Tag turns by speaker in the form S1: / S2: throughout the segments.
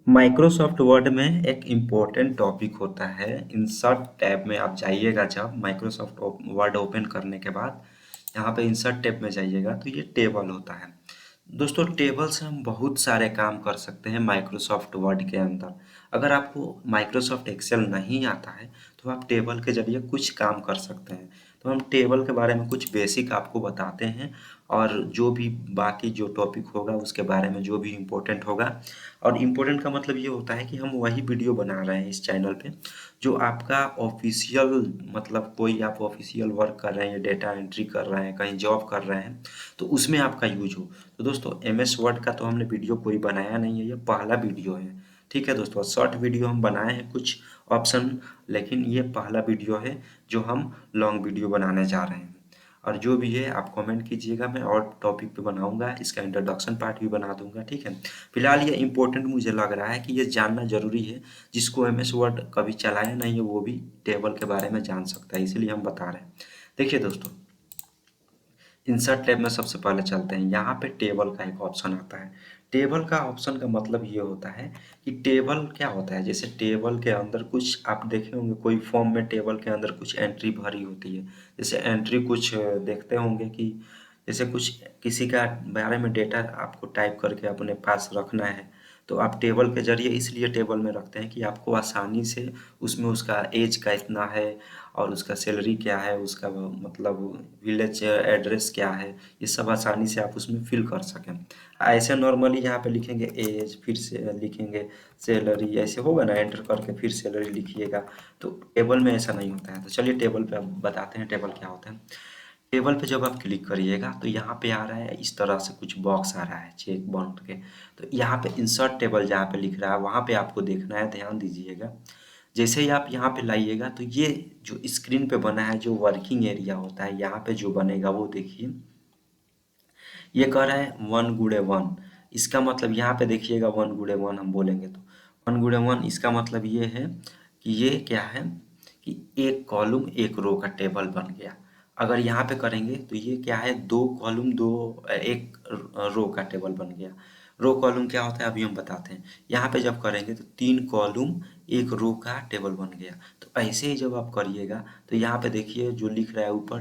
S1: Microsoft word में एक important topic होता है। इंसर्ट टैब में आप जाइएगा, जब माइक्रोसॉफ्ट वर्ड ओपन करने के बाद यहाँ पे इंसर्ट टैब में जाइएगा तो ये टेबल होता है। दोस्तों, टेबल से हम बहुत सारे काम कर सकते हैं माइक्रोसॉफ्ट वर्ड के अंदर। अगर आपको माइक्रोसॉफ्ट एक्सेल नहीं आता है तो आप टेबल के जरिए कुछ काम कर सकते हैं। तो हम टेबल के बारे में कुछ बेसिक आपको बताते हैं, और जो भी बाकी जो टॉपिक होगा उसके बारे में जो भी इम्पोर्टेंट होगा। और इम्पोर्टेंट का मतलब ये होता है कि हम वही वीडियो बना रहे हैं इस चैनल पे जो आपका ऑफिशियल, मतलब कोई आप ऑफिशियल वर्क कर रहे हैं, डेटा एंट्री कर रहे हैं, कहीं जॉब कर रहे हैं, तो उसमें आपका यूज हो। तो दोस्तों, एमएस वर्ड का तो हमने वीडियो कोई बनाया नहीं है, ये पहला वीडियो है। ठीक है दोस्तों, शॉर्ट वीडियो हम बनाए हैं कुछ ऑप्शन, लेकिन ये पहला वीडियो है जो हम लॉन्ग वीडियो बनाने जा रहे हैं। और जो भी है आप कमेंट कीजिएगा, मैं और टॉपिक पे बनाऊंगा, इसका इंट्रोडक्शन पार्ट भी बना दूंगा। ठीक है, फिलहाल ये इम्पोर्टेंट मुझे लग रहा है कि ये जानना जरूरी है। जिसको एमएस वर्ड कभी चलाया नहीं है वो भी टेबल के बारे में जान सकता है, इसीलिए हम बता रहे हैं। देखिए दोस्तों, इंसर्ट टैब में सबसे पहले चलते हैं। यहाँ पे टेबल का एक ऑप्शन आता है। टेबल का ऑप्शन का मतलब ये होता है कि टेबल क्या होता है। जैसे टेबल के अंदर कुछ आप देखे होंगे, कोई फॉर्म में टेबल के अंदर कुछ एंट्री भरी होती है। जैसे एंट्री कुछ देखते होंगे कि जैसे कुछ किसी का बारे में डेटा आपको टाइप करके अपने पास रखना है, तो आप टेबल के जरिए इसलिए टेबल में रखते हैं कि आपको आसानी से उसमें उसका एज का इतना है, और उसका सैलरी क्या है, उसका मतलब विलेज एड्रेस क्या है, ये सब आसानी से आप उसमें फिल कर सकें। ऐसे नॉर्मली यहाँ पे लिखेंगे एज, फिर से लिखेंगे सैलरी, ऐसे होगा ना, एंटर करके फिर सैलरी लिखिएगा। तो टेबल में ऐसा नहीं होता है। तो चलिए टेबल पे अब बताते हैं टेबल क्या होता है। टेबल पे जब आप क्लिक करिएगा तो यहाँ पे आ रहा है, इस तरह से कुछ बॉक्स आ रहा है चेक बॉक्स के। तो यहाँ पे इंसर्ट टेबल जहाँ पे लिख रहा है वहाँ पे आपको देखना है, ध्यान दीजिएगा। जैसे ही आप यहाँ पे लाइएगा तो ये जो स्क्रीन पे बना है, जो वर्किंग एरिया होता है, यहाँ पे जो बनेगा वो देखिए। ये कह रहा है 1 गुणे 1। इसका मतलब यहाँ पे देखिएगा 1 गुणे 1 हम बोलेंगे तो 1 गुणे 1, इसका मतलब ये है कि ये क्या है कि एक कॉलम एक रो का टेबल बन गया। अगर यहाँ पे करेंगे तो ये क्या है, 2 कॉलम दो एक रो का टेबल बन गया। रो कॉलम क्या होता है अभी हम बताते हैं। यहाँ पे जब करेंगे तो 3 कॉलम एक रो का टेबल बन गया। तो ऐसे ही जब आप करिएगा तो यहाँ पे देखिए जो लिख रहा है ऊपर,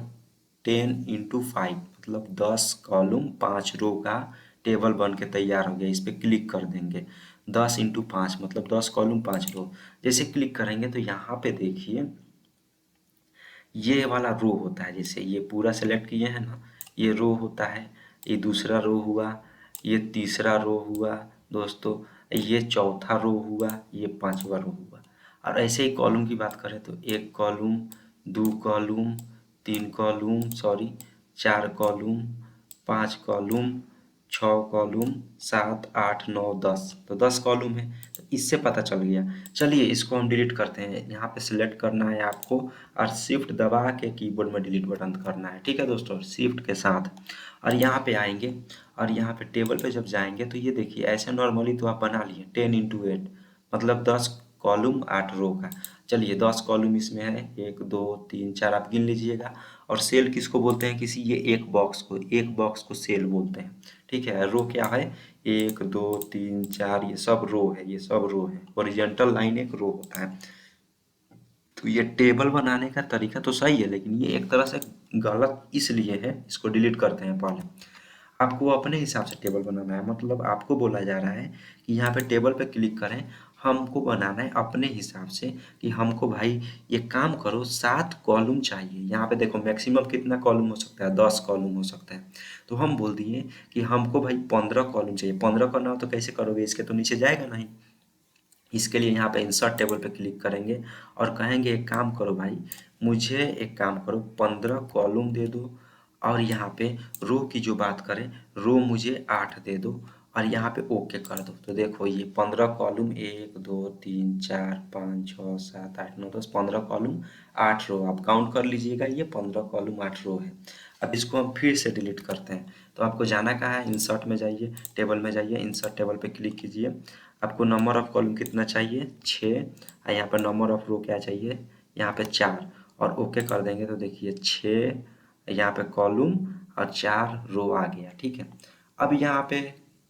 S1: 10 × 5 मतलब 10 कॉलम 5 रो का टेबल बन के तैयार हो गया। इस पर क्लिक कर देंगे। 10 × 5 मतलब 10 कॉलम 5 रो। जैसे क्लिक करेंगे तो यहाँ पे देखिए ये वाला रो होता है। जैसे ये पूरा सेलेक्ट किए हैं ना, ये रो होता है। ये दूसरा रो हुआ, ये तीसरा रो हुआ दोस्तों, ये चौथा रो हुआ, ये पांचवा रो हुआ। और ऐसे ही कॉलम की बात करें तो 1 column, 2 column, 3 column, sorry 4 column, 5 column, 6 column, 7, 8, 9, 10, तो 10 कॉलम है। तो इससे पता चल गया। चलिए इसको हम डिलीट करते हैं। यहाँ पे सिलेक्ट करना है आपको, और शिफ्ट दबा के कीबोर्ड में डिलीट बटन करना है। ठीक है दोस्तों, शिफ्ट के साथ। और यहाँ पे आएंगे, और यहाँ पे टेबल पे जब जाएंगे तो ये देखिए ऐसे नॉर्मली तो आप बना लिए 10 × 8 मतलब 10 कॉलम 8 रो का। चलिए 10 कॉलम इसमें है, 1, 2, 3, 4 आप गिन लीजिएगा। और सेल किसको बोलते हैं, किसी ये एक बॉक्स को सेल बोलते हैं। ठीक है, रो क्या है, 1, 2, 3, 4, ये सब रो है, ये सब रो है। ओरिजेंटल लाइन एक रो होता है। तो ये टेबल बनाने का तरीका तो सही है, लेकिन ये एक तरह से गलत इसलिए है। इसको डिलीट करते हैं पहले। आपको अपने हिसाब से टेबल बनाना है, मतलब आपको बोला जा रहा है कि यहाँ पे टेबल पे क्लिक करें। हमको बनाना है अपने हिसाब से कि हमको भाई ये काम करो, 7 कॉलम चाहिए। यहाँ पे देखो मैक्सिमम कितना कॉलम हो सकता है, 10 कॉलम हो सकता है। तो हम बोल दिए कि हमको भाई 15 कॉलम चाहिए। 15 करना हो तो कैसे करोगे, इसके तो नीचे जाएगा नहीं। इसके लिए यहाँ पे इंसर्ट टेबल पे क्लिक करेंगे और कहेंगे एक काम करो भाई, मुझे एक काम करो 15 कॉलम दे दो। और यहाँ पे रो की जो बात करें, रो मुझे 8 दे दो, और यहाँ पे ओके कर दो। तो देखो ये 15 कॉलम, 1, 2, 3, 4, 5, 6, 7, 8, 9, 10, 15 कॉलम 8 रो। आप काउंट कर लीजिएगा, ये 15 कॉलम 8 रो है। अब इसको हम फिर से डिलीट करते हैं। तो आपको जाना कहाँ है, इंसर्ट में जाइए, टेबल में जाइए, इंसर्ट टेबल पे क्लिक कीजिए। आपको नंबर ऑफ कॉलम कितना चाहिए, 6। और यहाँ पर नंबर ऑफ रो क्या चाहिए, यहाँ पे 4, और ओके कर देंगे तो देखिए 6 यहाँ पे कॉलम और 4 रो आ गया। ठीक है, अब यहाँ पे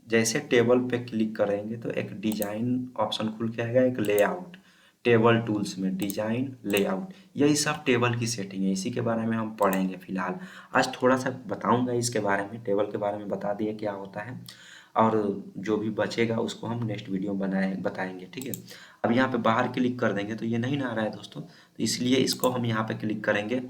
S1: जैसे टेबल पे क्लिक करेंगे तो एक डिजाइन ऑप्शन खुल के आएगा, एक लेआउट, टेबल टूल्स में डिजाइन लेआउट, यही सब टेबल की सेटिंग है। इसी के बारे में हम पढ़ेंगे फिलहाल। आज थोड़ा सा बताऊंगा इसके बारे में, टेबल के बारे में बता दिए क्या होता है, और जो भी बचेगा उसको हम नेक्स्ट वीडियो बताएंगे, ठीक है। अब यहाँ पे बाहर क्लिक कर देंगे तो ये नहीं ना आ रहा है दोस्तों, तो इसलिए इसको हम यहाँ पे क्लिक करेंगे।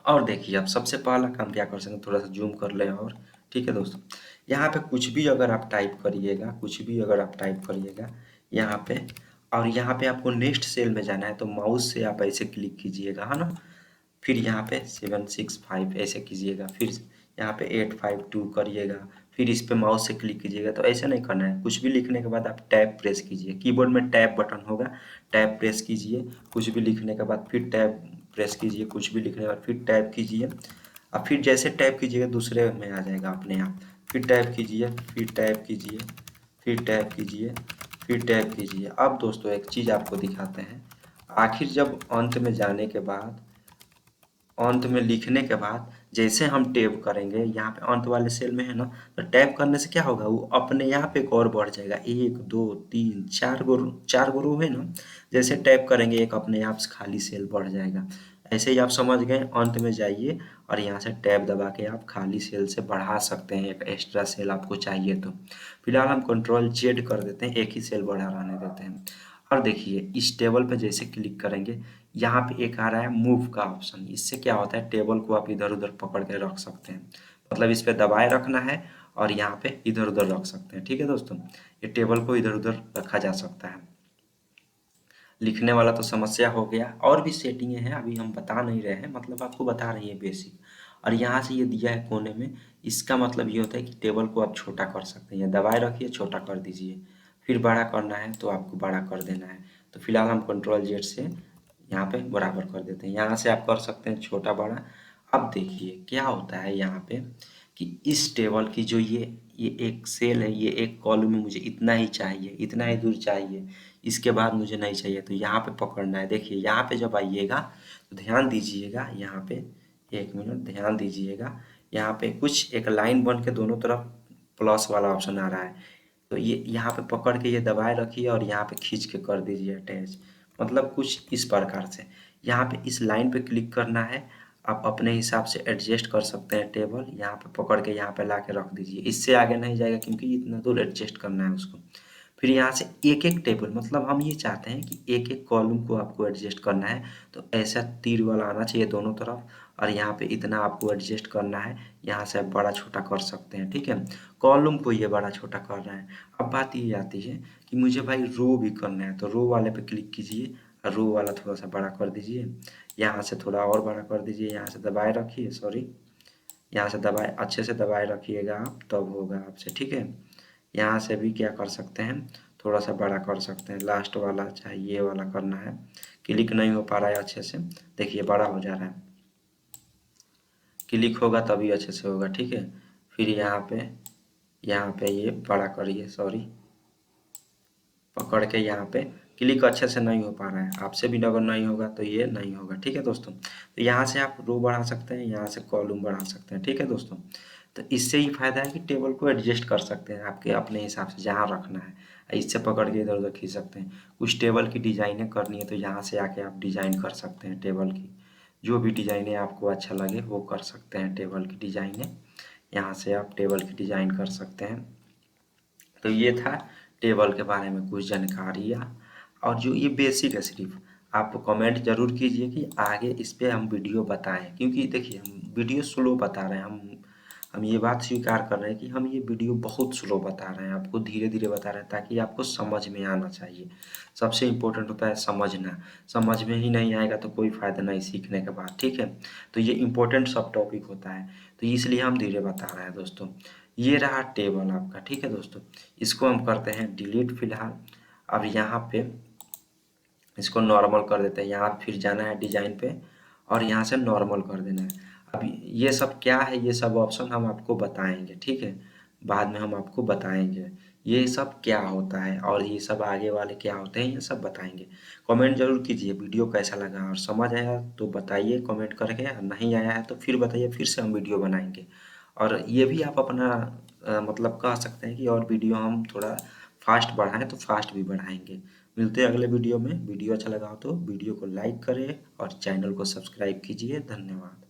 S1: और देखिए अब सबसे पहला काम क्या कर सकते हैं, थोड़ा सा जूम कर लें, और ठीक है दोस्तों, यहाँ पे कुछ भी अगर आप टाइप करिएगा, कुछ भी अगर आप टाइप करिएगा यहाँ पे, और यहाँ पे आपको नेक्स्ट सेल में जाना है तो माउस से आप ऐसे क्लिक कीजिएगा, है ना। फिर यहाँ पे 765 ऐसे कीजिएगा, फिर यहाँ पे 852 करिएगा, फिर इस पे माउस से क्लिक कीजिएगा। तो ऐसे नहीं करना है, कुछ भी लिखने के बाद आप टैब प्रेस कीजिए, कीबोर्ड में टैब बटन होगा, टैब प्रेस कीजिए, कुछ भी लिखने के बाद फिर टैब प्रेस कीजिए, कुछ भी लिखने के बाद फिर टैब कीजिए। अब फिर जैसे टैब कीजिएगा दूसरे में आ जाएगा अपने आप, फिर टैब कीजिए, फिर टैब कीजिए, फिर टैब कीजिए, फिर टैब कीजिए। अब दोस्तों एक चीज़ आपको दिखाते हैं, आखिर जब अंत में जाने के बाद, अंत में लिखने के बाद जैसे हम टैब करेंगे यहाँ पे अंत वाले सेल में है ना, तो टैब करने से क्या होगा, वो अपने यहाँ पे एक और बढ़ जाएगा, 1 2 3 4 गो रो है ना, जैसे टैब करेंगे एक अपने आप से खाली सेल बढ़ जाएगा। ऐसे ही आप समझ गए, अंत में जाइए और यहाँ से टैब दबा के आप खाली सेल से बढ़ा सकते हैं, एक एक्स्ट्रा सेल आपको चाहिए तो। फिलहाल हम Ctrl Z कर देते हैं, एक ही सेल बढ़ा रहने देते हैं। और देखिए इस टेबल पे जैसे क्लिक करेंगे, यहाँ पे एक आ रहा है मूव का ऑप्शन, इससे क्या होता है टेबल को आप इधर उधर पकड़ के रख सकते हैं, मतलब इस पे दबाए रखना है और यहाँ पे इधर उधर रख सकते हैं, ठीक है दोस्तों। ये टेबल को इधर उधर रखा जा सकता है। लिखने वाला तो समस्या हो गया, और भी सेटिंगें हैं अभी हम बता नहीं रहे हैं, मतलब आपको बता रही है बेसिक। और यहाँ से ये दिया है कोने में, इसका मतलब ये होता है कि टेबल को आप छोटा कर सकते हैं, ये दबाए रखिए छोटा कर दीजिए, फिर बड़ा करना है तो आपको बड़ा कर देना है। तो फिलहाल हम Ctrl Z से यहाँ पे बराबर कर देते हैं, यहाँ से आप कर सकते हैं छोटा बड़ा। अब देखिए क्या होता है यहाँ पे कि इस टेबल की जो ये एक सेल है, ये एक कॉलम में मुझे इतना ही चाहिए, इतना ही दूर चाहिए, इसके बाद मुझे नहीं चाहिए, तो यहाँ पे पकड़ना है। देखिए यहाँ पे जब आइएगा तो ध्यान दीजिएगा, यहाँ पे 1 मिनट ध्यान दीजिएगा, यहाँ पे कुछ एक लाइन बन के दोनों तरफ प्लस वाला ऑप्शन आ रहा है, तो ये यहाँ पे पकड़ के ये दबाए रखिए और यहाँ पे खींच के कर दीजिए अटैच, मतलब कुछ इस प्रकार से। यहाँ पे इस लाइन पे क्लिक करना है, आप अपने हिसाब से एडजस्ट कर सकते हैं टेबल, यहाँ पे पकड़ के यहाँ पे ला के रख दीजिए, इससे आगे नहीं जाएगा क्योंकि इतना दूर एडजस्ट करना है उसको। फिर यहाँ से एक एक टेबल, मतलब हम ये चाहते हैं कि एक एक कॉलम को आपको एडजस्ट करना है, तो ऐसा तीर वाला आना चाहिए दोनों तरफ, और यहाँ पे इतना आपको एडजस्ट करना है, यहाँ से आप बड़ा छोटा कर सकते हैं, ठीक है। कॉलम को ये बड़ा छोटा कर रहे हैं। अब बात ये आती है कि मुझे भाई रो भी करना है, तो रो वाले पे क्लिक कीजिए और रो वाला थोड़ा सा बड़ा कर दीजिए, यहाँ से थोड़ा और बड़ा कर दीजिए, यहाँ से दबाए रखिए, सॉरी यहाँ से दबाए, अच्छे से दबाए रखिएगा आप, तब होगा आपसे, ठीक है। यहाँ से भी क्या कर सकते हैं, थोड़ा सा बड़ा कर सकते हैं, लास्ट वाला चाहे ये वाला करना है, क्लिक नहीं हो पा रहा है अच्छे से, देखिए बड़ा हो जा रहा है, क्लिक होगा तभी अच्छे से होगा, ठीक है। फिर यहाँ पे ये बड़ा करिए, सॉरी पकड़ के यहाँ पे क्लिक अच्छे से नहीं हो पा रहा है, आपसे भी अगर नहीं होगा तो ये नहीं होगा, ठीक है दोस्तों। तो यहाँ से आप रो बढ़ा सकते हैं, यहाँ से कॉलम बढ़ा सकते हैं, ठीक है दोस्तों। तो इससे ही फायदा है कि टेबल को एडजस्ट कर सकते हैं आपके अपने हिसाब से जहाँ रखना है, इससे पकड़ के इधर उधर खींच सकते हैं। कुछ टेबल की डिजाइनें करनी है तो यहाँ से आके आप डिजाइन कर सकते हैं टेबल की, जो भी डिजाइनें आपको अच्छा लगे वो कर सकते हैं टेबल की डिजाइनें, यहाँ से आप टेबल की डिजाइन कर सकते हैं। तो ये था टेबल के बारे में कुछ जानकारियाँ, और जो ये बेसिक है सिर्फ, आप कमेंट जरूर कीजिए कि आगे इस पे हम वीडियो बताएं, क्योंकि देखिए हम वीडियो स्लो बता रहे हैं, हम ये बात स्वीकार कर रहे हैं कि हम ये वीडियो बहुत स्लो बता रहे हैं, आपको धीरे धीरे बता रहे हैं ताकि आपको समझ में आना चाहिए। सबसे इम्पोर्टेंट होता है समझना, समझ में ही नहीं आएगा तो कोई फ़ायदा नहीं सीखने के बाद, ठीक है। तो ये इम्पोर्टेंट सब टॉपिक होता है, तो इसलिए हम धीरे बता रहे हैं दोस्तों। ये रहा टेबल आपका, ठीक है दोस्तों। इसको हम करते हैं डिलीट फिलहाल। अब यहाँ पे इसको नॉर्मल कर देते हैं, यहाँ फिर जाना है डिजाइन पे और यहाँ से नॉर्मल कर देना है। अब ये सब क्या है, ये सब ऑप्शन हम आपको बताएंगे, ठीक है, बाद में हम आपको बताएंगे ये सब क्या होता है और ये सब आगे वाले क्या होते हैं, ये सब बताएंगे। कमेंट जरूर कीजिए वीडियो कैसा लगा, और समझ आया तो बताइए कमेंट करके, नहीं आया है तो फिर बताइए, फिर से हम वीडियो बनाएंगे। और ये भी आप अपना मतलब कह सकते हैं कि और वीडियो हम थोड़ा फास्ट बढ़ाएं तो फास्ट भी बढ़ाएंगे। मिलते हैं अगले वीडियो में। वीडियो अच्छा लगा हो तो वीडियो को लाइक करें और चैनल को सब्सक्राइब कीजिए। धन्यवाद।